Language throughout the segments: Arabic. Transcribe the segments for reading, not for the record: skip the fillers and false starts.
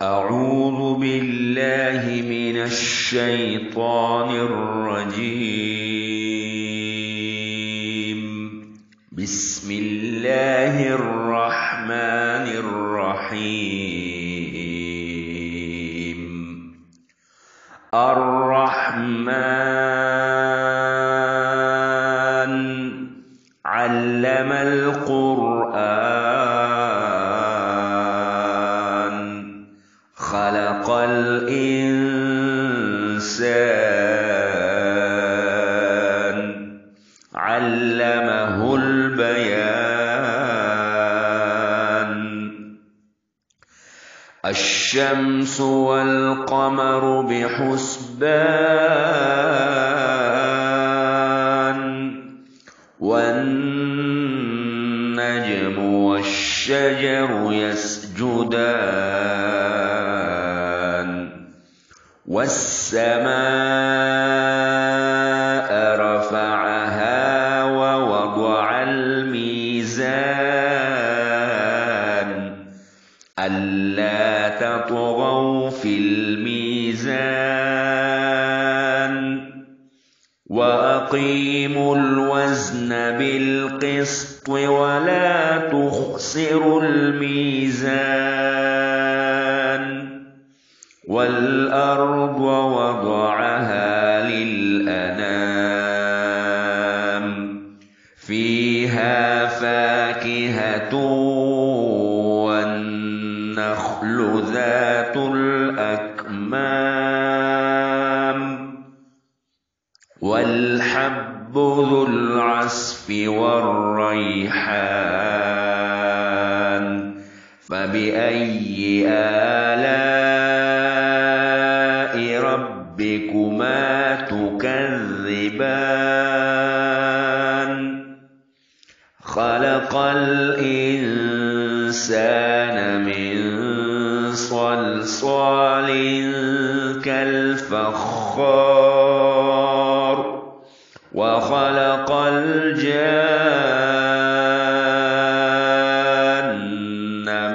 أعوذ بالله من الشيطان الرجيم. بسم الله الرحمن الرحيم. الرحمن علم القرآن خلق الإنسان علمه البيان. الشمس والقمر بحسبان والنجم والشجر يسجدان والسماء رفعها ووضع الميزان ألا تطغوا في الميزان وأقيموا الوزن بالقسط ولا تخسروا الميزان. والأرض وضعها للأنام فيها فاكهة والنخل ذات الأكمام والحب ذو العصف والريحان. فبأي آلاء ربكما تكذبان؟ خلق الإنسان من صلصال كالفخار وخلق الجان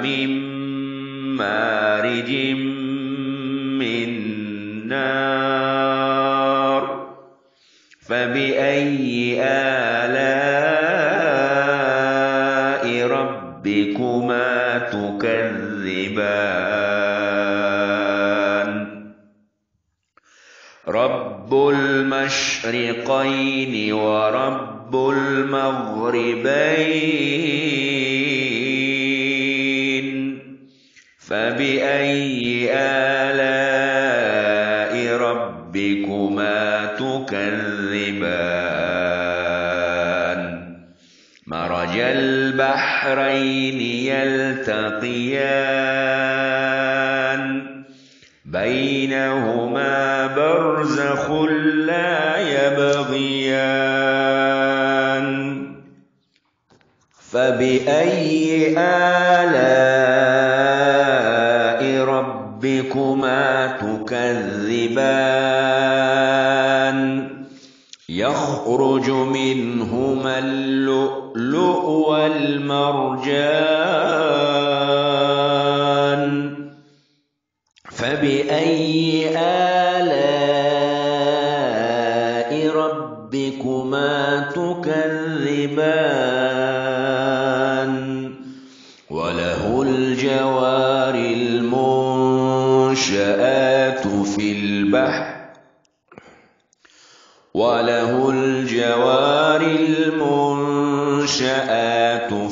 من مارج من نار. فبأي آلاء ربكما تكذبان؟ رب المشرقين ورب المغربين. فبأي آلاء ربكما تكذبان؟ مرج البحرين يلتقيان بينهما برزخ لا يبغيان. فبأي آلاء ربكما تكذبان؟ يخرج منهما اللؤلؤ والمرجان. فبأي آلاء ربكما تكذبان؟ وله الجوار المنشآت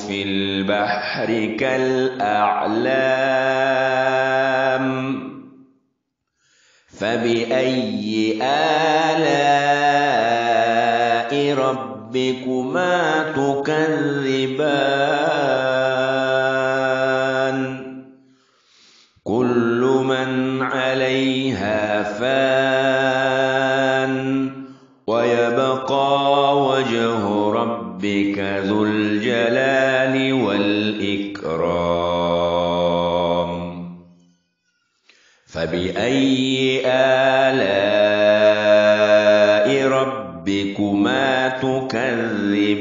في البحر كالأعلام. فبأي آلاء ربكما تكذبان؟ كل من عليها فان ويبقى وجه ربك ذو الجلال والإكرام. فبأي آلاء ربكما تكذبان؟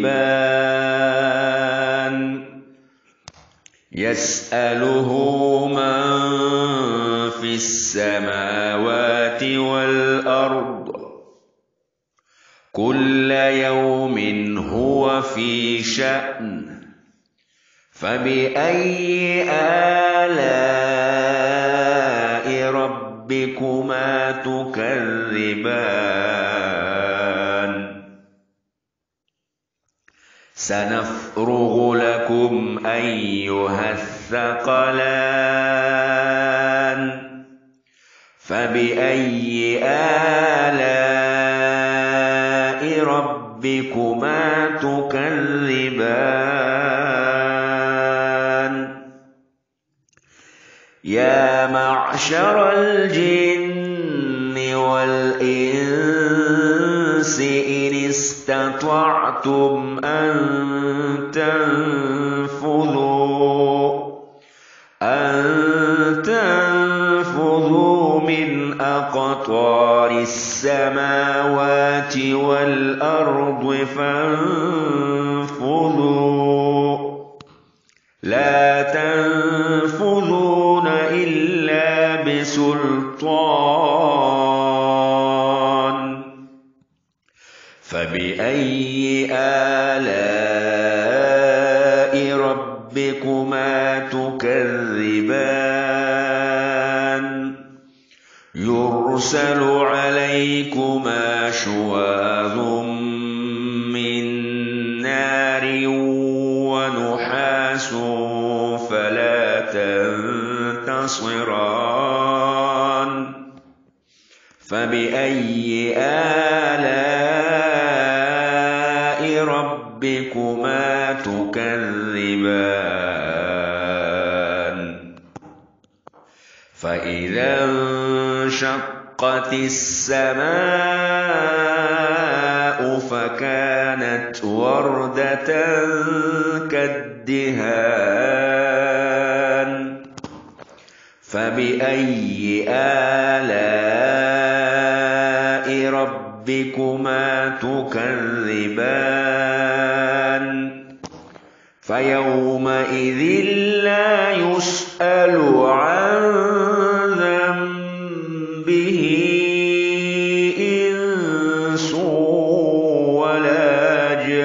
يسأله من والأرض كل يوم هو في شأن فبأي آلاء ربكما تكذبان سنفرغ لكم أيها الثقلان فبأي آلاء ربكما تكذبان يا معشر الجن والإنس إن استطعتم أن تنفذوا من أقطار السماوات والأرض فانفذوا لا تنفذون إلا بسلطان فبأي آلاء ربكما تكذبان يرسل عليكما شواظ من نار ونحاس فلا تنتصران فبأي آلاء ربكما تكذبان فإذا انشقت السماء فكانت وردة كالدهان فبأي آلاء ربكما تكذبان فيومئذ لا يسأل عن ذنبه إنس ولا جان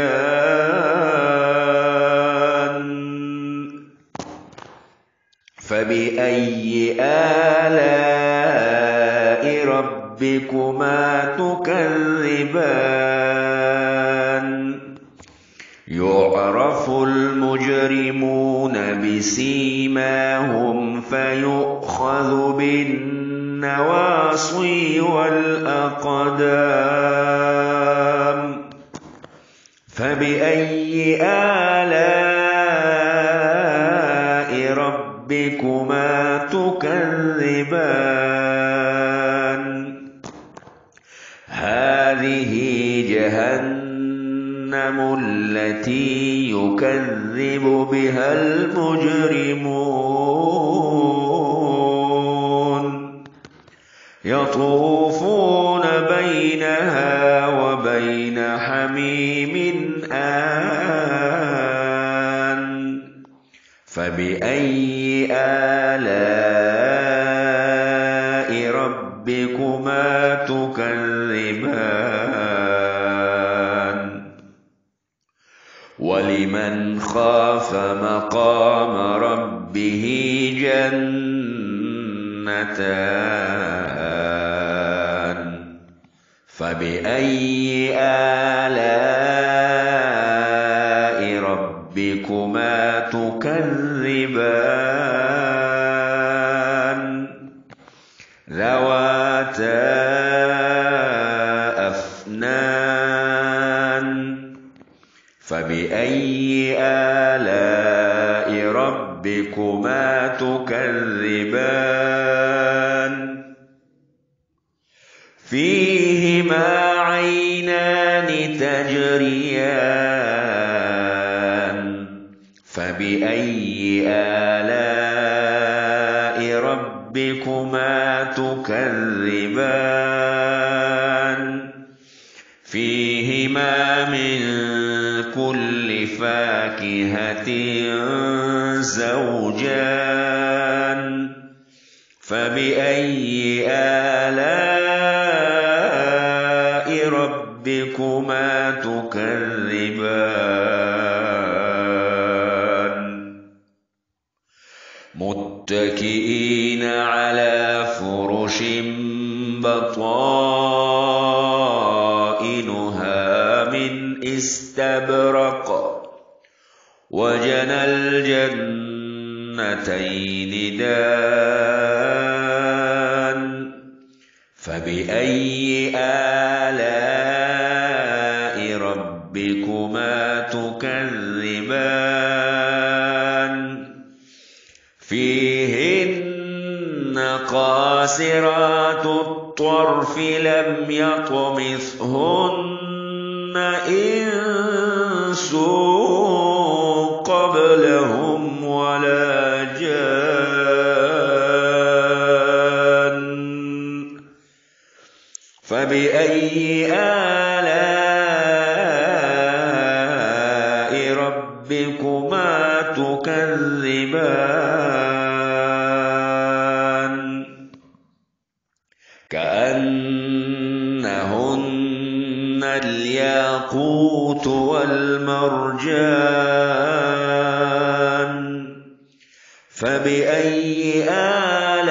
فبأي آلاء ربكما تكذبان يعرف المجرمون بسيماهم فيؤخذ بالنواصي والأقدام فبأي آلاء ربكما تكذبان هذه جهنم التي يكذب بها المجرمون يطوفون بينها وبين حميم آن فبأي آلاء ربكما تكذبان ولمن خاف مقام ربه جنتان فبأي آلاء ربكما تكذبان ذواتا أفنان فبأي آلاء ربكما تكذبان فيهما عينان تجريان فبأي آلاء ربكما تكذبان فيهما من كل فاكهة زوجان فبأي آلاء تكذبان متكئين على فرش بطائنها من استبرق وجنى الجنتين دان فبأي آلاء ربكما تكذبان فيهن قاصرات الطرف لم يطمثهن إنس قبلهم ولا جان فبأي آلاء ربكما تكذبان كأنهن الياقوت والمرجان فبأي آلاء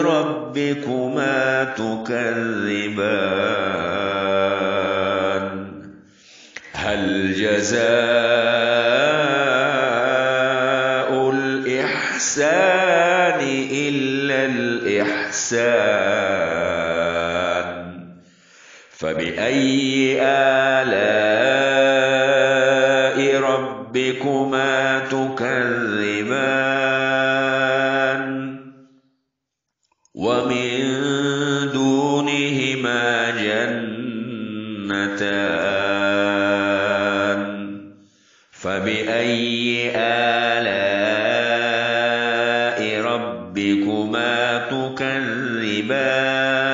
ربكما تكذبان هل جزاء الإحسان إلا الإحسان فبأي آلاء ربكما تكذبان ومن دونهما جنتان فبأي آلاء ربكما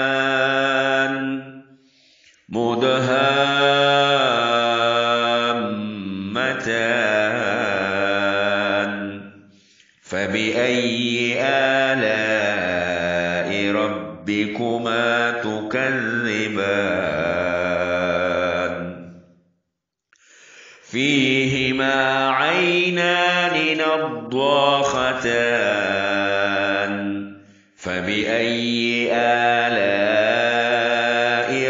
تكذبان مدهامتان فبأي آلاء ربكما تكذبان فيهما عينان نضاختان فبأي آلاء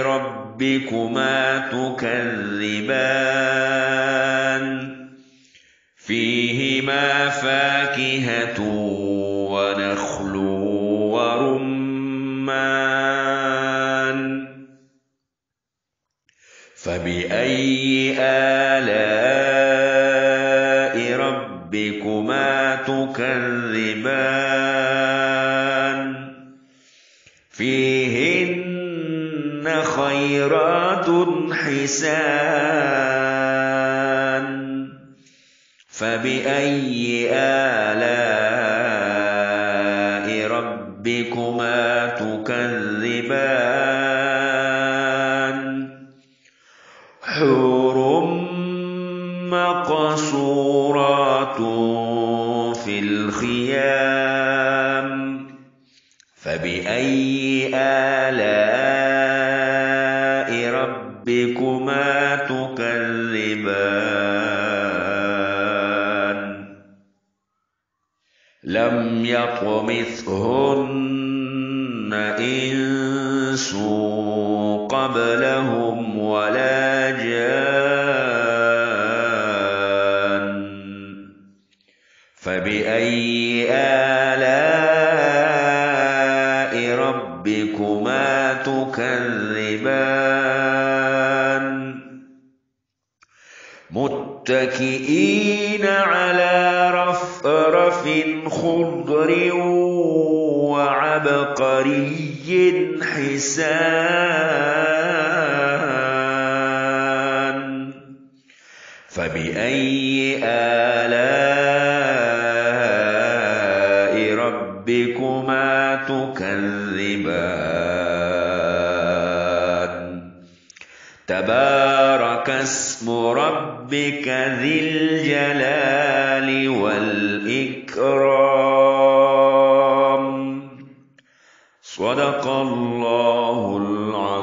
ربكما تكذبان فيهما فاكهة ونخل ورمان فبأي آلاء ربكما تكذبان فيهن خيرات حسان فبأي آلاء ربكما تكذبان حور مقصورات في الخيام فبأي آلاء ربكما تكذبان لم يطمثهن إنس قبلهم ولا جان فبأي آلاء ربكما تكذبان متكئين على رفرف خضر وعبقري حسان فبأي آلاء ربكما تكذبان تبارك اسم ربك ذي الجلال والإكرام صدق الله العظيم.